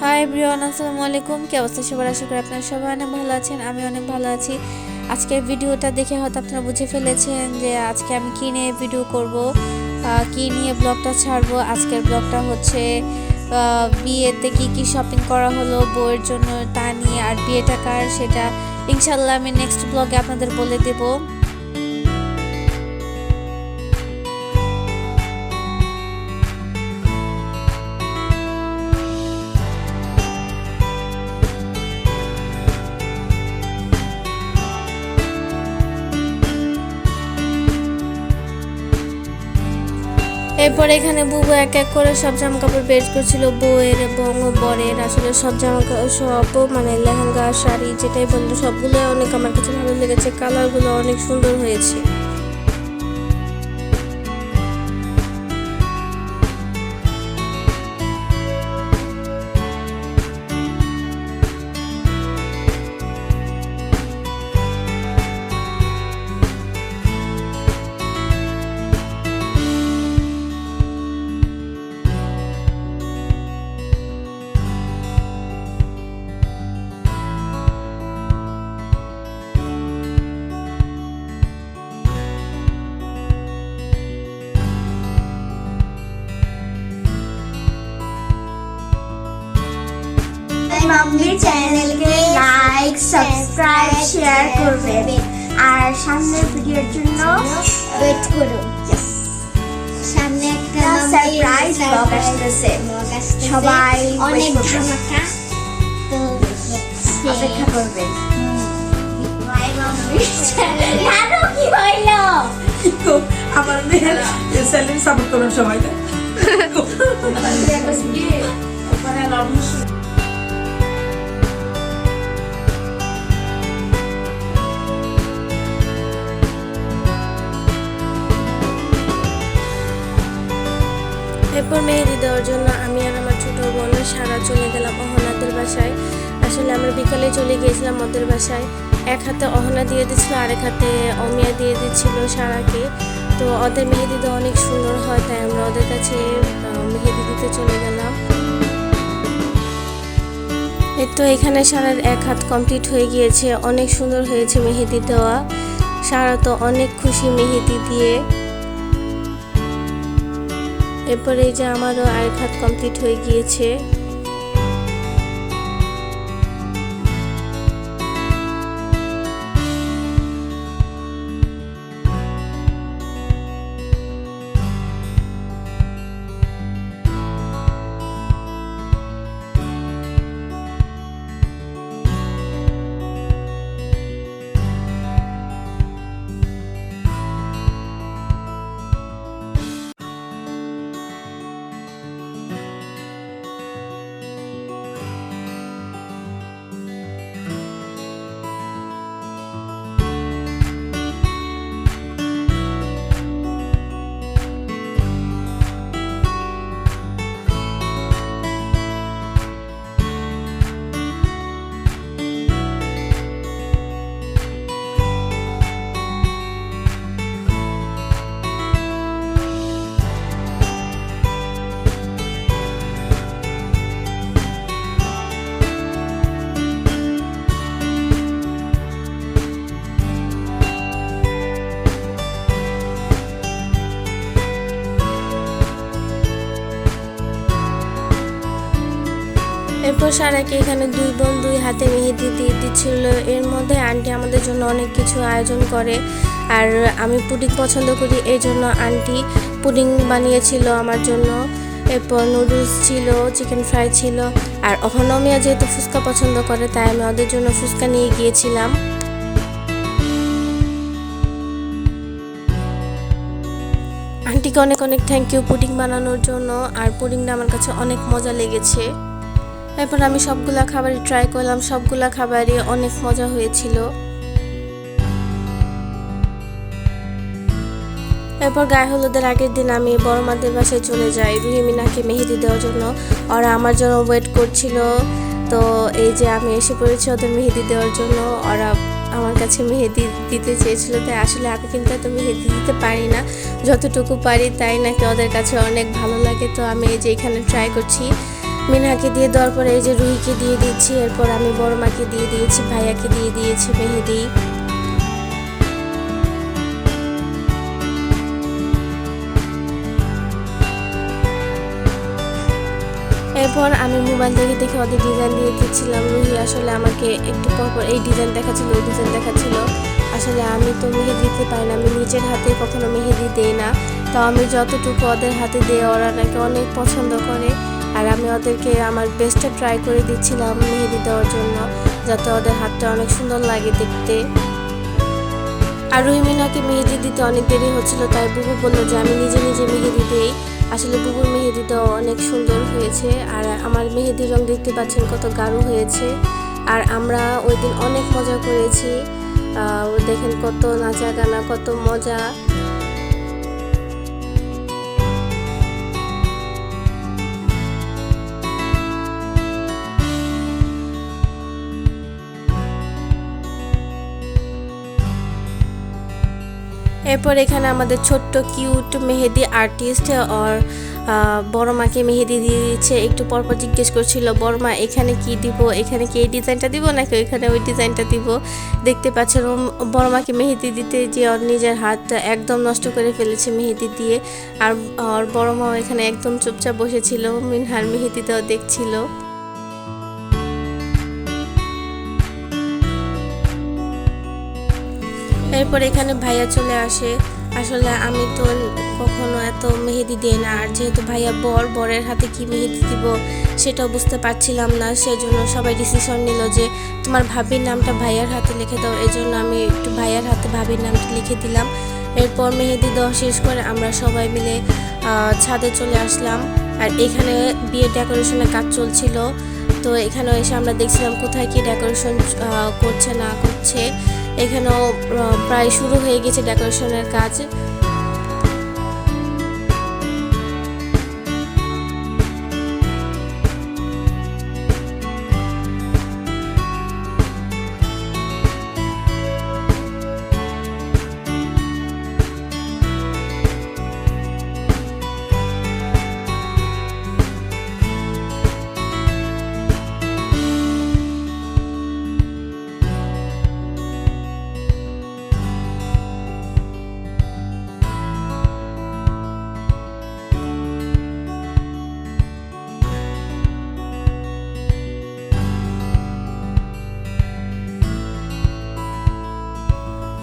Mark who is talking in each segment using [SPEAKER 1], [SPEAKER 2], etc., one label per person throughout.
[SPEAKER 1] Hi everyone, আসসালামু আলাইকুম। কি অবস্থা সবার? আশা করি আপনারা সবাই অনেক ভালো আছেন। আমি অনেক ভালো আছি। আজকের ভিডিওটা দেখে হয়তো আপনারা বুঝে ফেলেছেন যে আজকে আমি কী নিয়ে ভিডিও করব, কী নিয়ে ব্লগটা ছাড়বো। আজকের ব্লগটা হচ্ছে বিয়েতে কি শপিং করা হলো বউয়ের জন্য তা নিয়ে, আর বিয়েটা কার সেটা ইনশাল্লাহ আমি নেক্সট ব্লগে আপনাদের বলে দেবো। এরপর এখানে বুবু এক এক করে সব জামা কাপড় বের করছিল বউয়ের এবং বরের। আসলে সব জামা সব মানে লেহেঙ্গা শাড়ি যেটাই বললো সবগুলো অনেক আমার কাছে ভালো লেগেছে, কালারগুলো অনেক সুন্দর হয়েছে।
[SPEAKER 2] মাম্মির চ্যানেলকে লাইক, সাবস্ক্রাইব, শেয়ার করবেন আর সামনের ভিডিওর জন্য ওয়েট করুন। সামনে একটা সারপ্রাইজ ব্লগ আসছে, সবাই অনেক ধামাকা, তো অপেক্ষা করবেন। আরো কি হইলো?
[SPEAKER 3] আমার মেয়ের স্যালারি সাপোর্ট করার সময়
[SPEAKER 1] এরপর মেহেদি দেওয়ার জন্য আমি আর আমার ছোটো বোন সারা চলে গেলাম অহনাদের বাসায়। আসলে আমরা বিকালে চলে গিয়েছিলাম ওদের বাসায়। এক হাতে অহনা দিয়ে দিচ্ছিল, আরেক হাতে অমিয়া দিয়ে দিচ্ছিল সারাকে। তো ওদের মেহেদি দেওয়া অনেক সুন্দর হয়, তাই আমরা ওদের কাছে মেহেদি দিতে চলে গেলাম। এই তো এখানে সারার এক হাত কমপ্লিট হয়ে গিয়েছে, অনেক সুন্দর হয়েছে মেহেদি দেওয়া। সারা তো অনেক খুশি মেহেদি দিয়ে। এরপরে এই যে আমারও আরেক হাত কমপ্লিট হয়ে গিয়েছে। এরপর সারাকে এখানে দুই বোন দুই হাতে মেহেদি দিয়ে দিচ্ছিল। এর মধ্যে আন্টি আমাদের জন্য অনেক কিছু আয়োজন করে, আর আমি পুডিং পছন্দ করি, এই জন্য আন্টি পুডিং বানিয়েছিল আমার জন্য। এরপর নুডলস ছিল, চিকেন ফ্রাই ছিল, আর অহনমিয়া যেহেতু ফুচকা পছন্দ করে তাই আমি ওদের জন্য ফুচকা নিয়ে গিয়েছিলাম। আন্টিকে অনেক অনেক থ্যাংক ইউ পুডিং বানানোর জন্য, আর পুডিংটা আমার কাছে অনেক মজা লেগেছে। এরপর আমি সবগুলা খাবারই ট্রাই করলাম, সবগুলা খাবারই অনেক মজা হয়েছিল। এরপর গায়ে হলুদের আগের দিন আমি বড় মাদের বাসায় চলে যাই রুহিমিনাকে মেহেদি দেওয়ার জন্য। ওরা আমার জন্য ওয়েট করছিল। তো এই যে আমি এসে পড়েছি ওদের মেহেদি দেওয়ার জন্য। ওরা আমার কাছে মেহেদি দিতে চেয়েছিল, তাই আসলে আমি কিন্তু এত মেহেদি দিতে পারি না, যতটুকু পারি তাই নাকি ওদের কাছে অনেক ভালো লাগে। তো আমি এই যে এখানে ট্রাই করছি।
[SPEAKER 4] মিনহাকে দিয়ে দেওয়ার পরে এই যে রুহিকে দিয়ে দিচ্ছি, এরপর আমি বড় মাকে দিয়ে দিয়েছি, ভাইয়াকে দিয়ে দিয়েছি মেহেদি। এরপর আমি মোবাইল থেকে দেখে ওদের ডিজাইন দিয়ে দিচ্ছিলাম। রুহি আসলে আমাকে একটু পরপর এই ডিজাইন দেখাচ্ছিল, ওই ডিজাইন দেখাচ্ছিল। আসলে আমি তো মেহেদি দিতে পারি না, আমি নিজের হাতে কখনো মেহেদি দেই না। তো আমি যতটুকু ওদের হাতে দিয়ে ওরা নাকি অনেক পছন্দ করে, আর আমি ওদেরকে আমার বেস্টটা ট্রাই করে দিচ্ছিলাম মেহেদি দেওয়ার জন্য, যাতে ওদের হাতটা অনেক সুন্দর লাগে দেখতে। আর রুহি মিনাকে মেহেদি দিতে অনেক দেরি হচ্ছিল, তাই বুবু বললো যে আমি নিজে নিজে মেহেদি দিই। আসলে বুবুর মেহেদিটাও অনেক সুন্দর হয়েছে, আর আমার মেহেদির রং দেখতে পাচ্ছেন কত গাঢ় হয়েছে। আর আমরা ওই দিন অনেক মজা করেছি, দেখেন কত নাচা গানা, কত মজা। এরপর এখানে আমাদের ছোট্ট কিউট মেহেদি আর্টিস্ট আর বড় মাকে মেহেদি দিয়ে দিচ্ছে। একটু পরপর জিজ্ঞেস করছিল, বড় মা এখানে কি দিব, এখানে কি এই ডিজাইনটা দিব নাকি ওইখানে ওই ডিজাইনটা দিব। দেখতে পাচ্ছেন বড় মাকে মেহেদি দিতে যে ওর নিজের হাতটা একদম নষ্ট করে ফেলেছে মেহেদি দিয়ে। আর বড় মা এখানে একদম চুপচাপ বসেছিল, মিনহার মেহেদিটাও দেখছিল। এরপর এখানে ভাইয়া চলে আসে। আসলে আমি তো কখনো এত মেহেদি দিই না, আর যেহেতু ভাইয়া বরের হাতে কি মেহেদি দিব সেটাও বুঝতে পারছিলাম না। সেজন্য সবাই ডিসিশন নিল যে তোমার ভাবির নামটা ভাইয়ার হাতে লিখে দাও। এই জন্য আমি একটু ভাইয়ার হাতে ভাবির নামটা লিখে দিলাম। এরপর মেহেদি দেওয়া শেষ করে আমরা সবাই মিলে ছাদে চলে আসলাম। আর এখানে বিয়ের ডেকোরেশনের কাজ চলছিল, তো এখানে এসে আমরা দেখছিলাম কোথায় কি ডেকোরেশন করছে না করছে। এখানেও প্রায় শুরু হয়ে গেছে ডেকোরেশনের কাজ।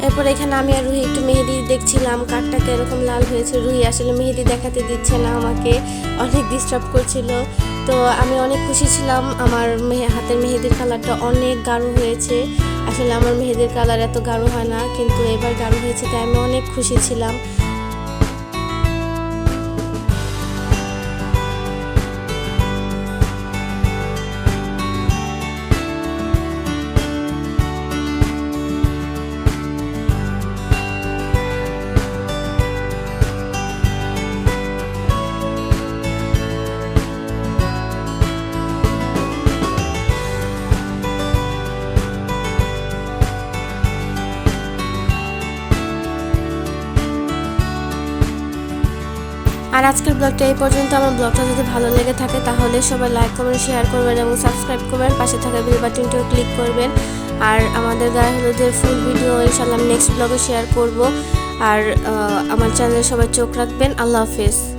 [SPEAKER 4] এরপর এখানে আমি আর রুহি একটু মেহেদি দেখছিলাম, কাঠটাকে এরকম লাল হয়েছে। রুহি আসলে মেহেদি দেখাতে দিচ্ছে না আমাকে, অনেক ডিস্টার্ব করছিল। তো আমি অনেক খুশি ছিলাম, আমার হাতের মেহেদির কালারটা অনেক গাঢ় হয়েছে। আসলে আমার মেহেদির কালার এত গাঢ় হয় না, কিন্তু এবার গাঢ় হয়েছে, তাই আমি অনেক খুশি ছিলাম। আর আজকের ব্লগটা এই পর্যন্ত। আমার ব্লগটা যদি ভালো লেগে থাকে তাহলে সবাই লাইক কমেন্ট শেয়ার করবেন এবং সাবস্ক্রাইব করবেন, পাশে থাকা বেল বাটনটিও ক্লিক করবেন। আর আমাদের গায়ে হলুদের ফুল ভিডিও ইনশাআল্লাহ নেক্সট ব্লগে শেয়ার করব। আর আমার চ্যানেলে সবাই চোখ রাখবেন। আল্লাহ হাফেজ।